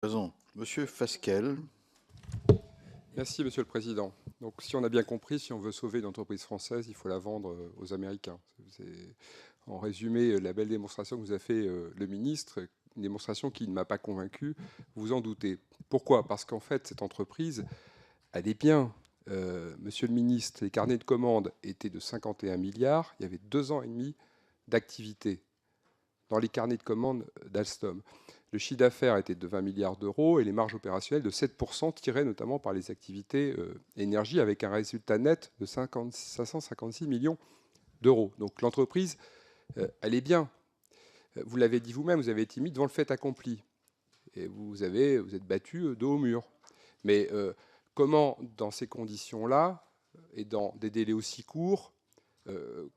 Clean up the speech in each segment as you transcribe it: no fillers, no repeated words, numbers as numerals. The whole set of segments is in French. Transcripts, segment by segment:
Raison. Monsieur Fasquelle. Merci, Monsieur le Président. Donc, si on a bien compris, si on veut sauver une entreprise française, il faut la vendre aux Américains. C'est, en résumé, la belle démonstration que vous a fait le ministre, une démonstration qui ne m'a pas convaincu, vous en doutez. Pourquoi? Parce qu'en fait, cette entreprise, elle est bien. Monsieur le ministre, les carnets de commandes étaient de 51 milliards. Il y avait 2 ans et demi d'activité dans les carnets de commandes d'Alstom. Le chiffre d'affaires était de 20 milliards d'euros et les marges opérationnelles de 7%, tirées notamment par les activités énergie, avec un résultat net de 556 millions d'euros. Donc l'entreprise, elle est bien. Vous l'avez dit vous-même, vous avez été mis devant le fait accompli. Et vous êtes battu dos au mur. Mais comment, dans ces conditions-là, et dans des délais aussi courts,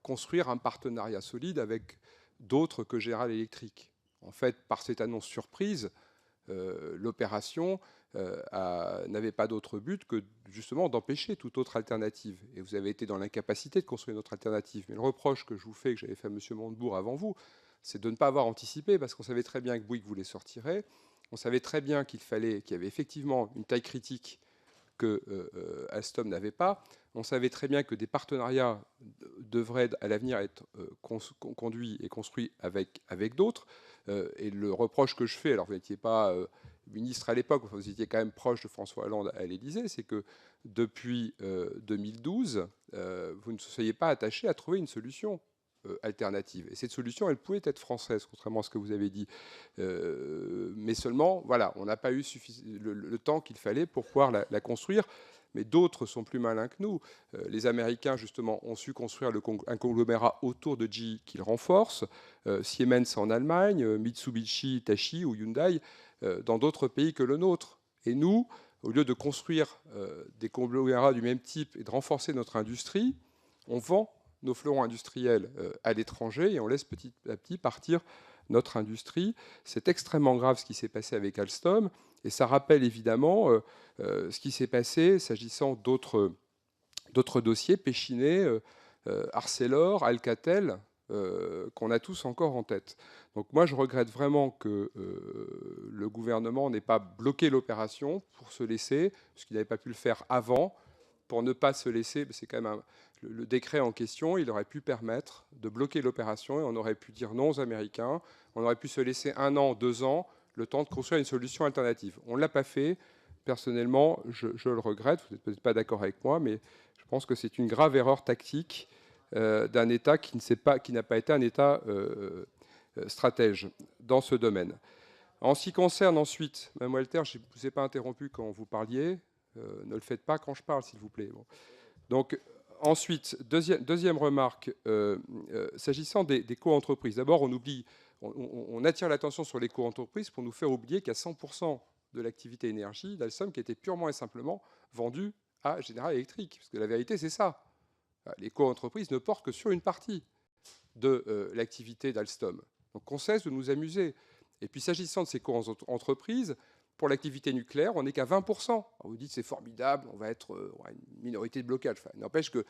construire un partenariat solide avec d'autres que General Electric? En fait, par cette annonce surprise, l'opération n'avait pas d'autre but que justement d'empêcher toute autre alternative. Et vous avez été dans l'incapacité de construire une autre alternative. Mais le reproche que je vous fais, que j'avais fait à M. Montebourg avant vous, c'est de ne pas avoir anticipé, parce qu'on savait très bien que Bouygues voulait sortir. On savait très bien qu'il y avait effectivement une taille critique que Alstom n'avait pas. On savait très bien que des partenariats devraient à l'avenir être conduits et construits avec d'autres. Et le reproche que je fais, alors vous n'étiez pas ministre à l'époque, vous étiez quand même proche de François Hollande à l'Élysée, c'est que depuis 2012, vous ne soyez pas attaché à trouver une solution alternative. Et cette solution, elle pouvait être française, contrairement à ce que vous avez dit. Mais seulement, voilà, on n'a pas eu le temps qu'il fallait pour pouvoir la construire. Mais d'autres sont plus malins que nous. Les Américains, justement, ont su construire un conglomérat autour de GE qu'ils renforcent. Siemens en Allemagne, Mitsubishi, Hitachi ou Hyundai dans d'autres pays que le nôtre. Et nous, au lieu de construire des conglomérats du même type et de renforcer notre industrie, on vend nos fleurons industriels à l'étranger et on laisse petit à petit partir notre industrie. C'est extrêmement grave ce qui s'est passé avec Alstom et ça rappelle évidemment ce qui s'est passé s'agissant d'autres dossiers, Péchinet, Arcelor, Alcatel, qu'on a tous encore en tête. Donc moi, je regrette vraiment que le gouvernement n'ait pas bloqué l'opération pour se laisser, parce qu'il n'avait pas pu le faire avant, pour ne pas se laisser, c'est quand même le décret en question, il aurait pu permettre de bloquer l'opération et on aurait pu dire non aux Américains, on aurait pu se laisser 1 an, 2 ans, le temps de construire une solution alternative. On ne l'a pas fait. Personnellement, je le regrette, vous n'êtes peut-être pas d'accord avec moi, mais je pense que c'est une grave erreur tactique d'un État qui n'a pas été un État stratège dans ce domaine. En ce qui concerne ensuite, Mme Walter, je ne vous ai pas interrompu quand vous parliez, ne le faites pas quand je parle, s'il vous plaît. Bon. Donc, ensuite, deuxième remarque, s'agissant des co-entreprises. D'abord, on attire l'attention sur les co-entreprises pour nous faire oublier qu'il y a 100% de l'activité énergie d'Alstom qui était purement et simplement vendue à General Electric. Parce que la vérité, c'est ça. Les co-entreprises ne portent que sur une partie de l'activité d'Alstom. Donc on cesse de nous amuser. Et puis s'agissant de ces co-entreprises, pour l'activité nucléaire, on n'est qu'à 20%. Alors vous dites c'est formidable, on va une minorité de blocage. Enfin, il n'empêche que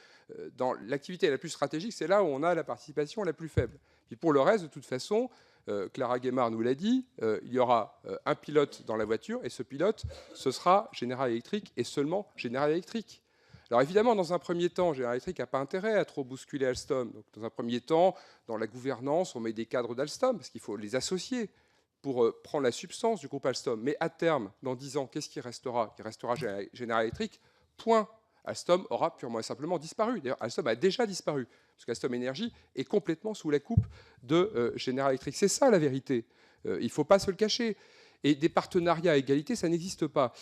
dans l'activité la plus stratégique, c'est là où on a la participation la plus faible. Puis pour le reste, de toute façon, Clara Guémard nous l'a dit, il y aura un pilote dans la voiture, et ce pilote, ce sera General Electric et seulement General Electric. Alors évidemment, dans un premier temps, General Electric n'a pas intérêt à trop bousculer Alstom. Donc, dans un premier temps, dans la gouvernance, on met des cadres d'Alstom, parce qu'il faut les associer pour prendre la substance du groupe Alstom. Mais à terme, dans 10 ans, qu'est-ce qui restera? Il restera General Electric, point. Alstom aura purement et simplement disparu. D'ailleurs, Alstom a déjà disparu, parce qu'Alstom Energy est complètement sous la coupe de General Electric. C'est ça la vérité. Il ne faut pas se le cacher. Et des partenariats à égalité, ça n'existe pas.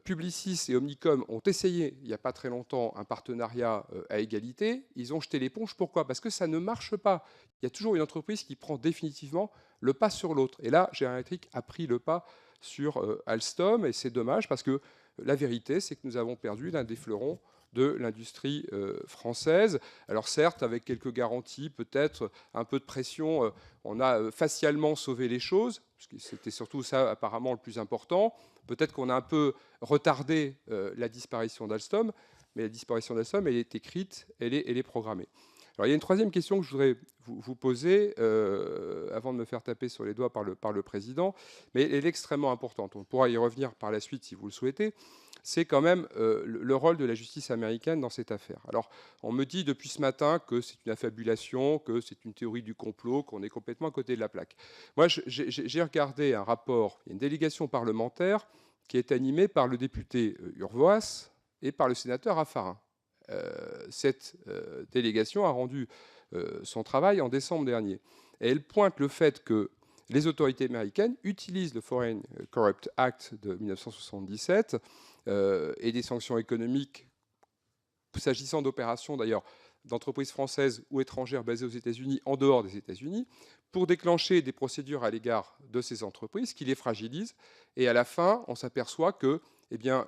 Publicis et Omnicom ont essayé, il n'y a pas très longtemps, un partenariat à égalité. Ils ont jeté l'éponge. Pourquoi? Parce que ça ne marche pas. Il y a toujours une entreprise qui prend définitivement le pas sur l'autre. Et là, General Electric a pris le pas sur Alstom, et c'est dommage parce que la vérité, c'est que nous avons perdu l'un des fleurons de l'industrie française. Alors certes, avec quelques garanties, peut-être un peu de pression, on a facialement sauvé les choses, parce que c'était surtout ça apparemment le plus important. Peut-être qu'on a un peu retardé la disparition d'Alstom, mais la disparition d'Alstom, elle est écrite, elle est programmée. Alors, il y a une troisième question que je voudrais vous poser, avant de me faire taper sur les doigts par le président, mais elle est extrêmement importante. On pourra y revenir par la suite si vous le souhaitez. C'est quand même le rôle de la justice américaine dans cette affaire. Alors, on me dit depuis ce matin que c'est une affabulation, que c'est une théorie du complot, qu'on est complètement à côté de la plaque. Moi, j'ai regardé un rapport, il y a une délégation parlementaire qui est animée par le député Urvoas et par le sénateur Raffarin. Cette délégation a rendu son travail en décembre dernier. Et elle pointe le fait que les autorités américaines utilisent le Foreign Corrupt Act de 1977 et des sanctions économiques, s'agissant d'opérations d'ailleurs d'entreprises françaises ou étrangères basées aux États-Unis, en dehors des États-Unis, pour déclencher des procédures à l'égard de ces entreprises qui les fragilisent. Et à la fin, on s'aperçoit que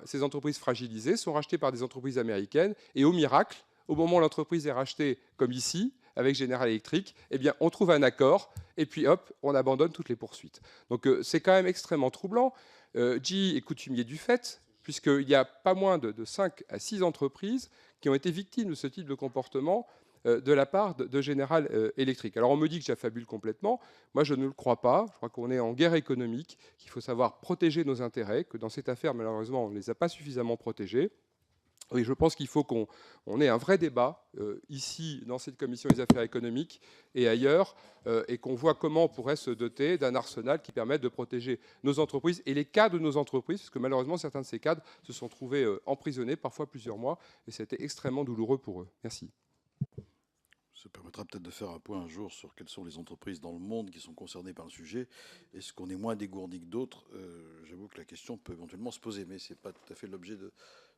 ces entreprises fragilisées sont rachetées par des entreprises américaines. Et au miracle, au moment où l'entreprise est rachetée, comme ici, avec General Electric, on trouve un accord, et puis hop, on abandonne toutes les poursuites. Donc c'est quand même extrêmement troublant. GE est coutumier du fait, puisqu'il y a pas moins de 5 à 6 entreprises qui ont été victimes de ce type de comportement de la part de General Electric. Alors on me dit que j'affabule complètement. Moi, je ne le crois pas. Je crois qu'on est en guerre économique, qu'il faut savoir protéger nos intérêts, que dans cette affaire, malheureusement, on ne les a pas suffisamment protégés. Oui, je pense qu'il faut qu'on ait un vrai débat ici, dans cette commission des affaires économiques et ailleurs, et qu'on voit comment on pourrait se doter d'un arsenal qui permette de protéger nos entreprises et les cadres de nos entreprises, parce que malheureusement, certains de ces cadres se sont trouvés emprisonnés, parfois plusieurs mois, et c'était extrêmement douloureux pour eux. Merci. Ça permettra peut-être de faire un point un jour sur quelles sont les entreprises dans le monde qui sont concernées par le sujet. Est-ce qu'on est moins dégourdi que d'autres? J'avoue que la question peut éventuellement se poser, mais ce n'est pas tout à fait l'objet de